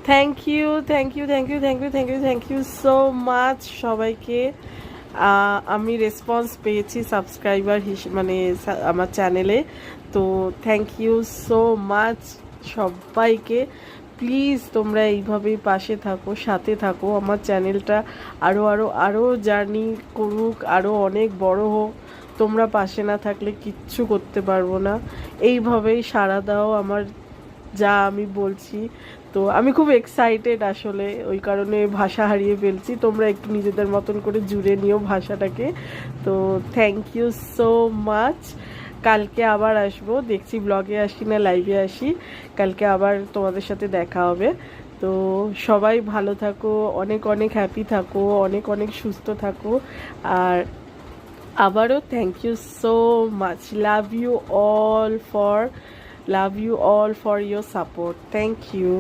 Thank you, thank you, thank you, thank you, thank you, thank you so much সবাইকে। আমি response পেয়েছি subscriber মানে আমার চ্যানেলে, তো থ্যাংক ইউ সো মাচ সবাইকে। প্লিজ তোমরা এইভাবেই পাশে থাকো, সাথে থাকো, আমার চ্যানেলটা আরও আরও আরও জার্নি করুক, আরও অনেক বড় হোক। তোমরা পাশে না থাকলে কিচ্ছু করতে পারবো না। এইভাবেই সাড়া দাও আমার যা আমি বলছি। তো আমি খুব এক্সাইটেড আসলে, ওই কারণে ভাষা হারিয়ে ফেলছি। তোমরা একটু নিজেদের মতন করে জুড়ে নিও ভাষাটাকে। তো থ্যাংক ইউ সো মাচ। কালকে আবার আসবো, দেখছি ব্লগে আসি না লাইভে আসি। কালকে আবার তোমাদের সাথে দেখা হবে। তো সবাই ভালো থাকো, অনেক অনেক হ্যাপি থাকো, অনেক অনেক সুস্থ থাকো। আর আবারও thank you so much. Love you all for your support. Thank you.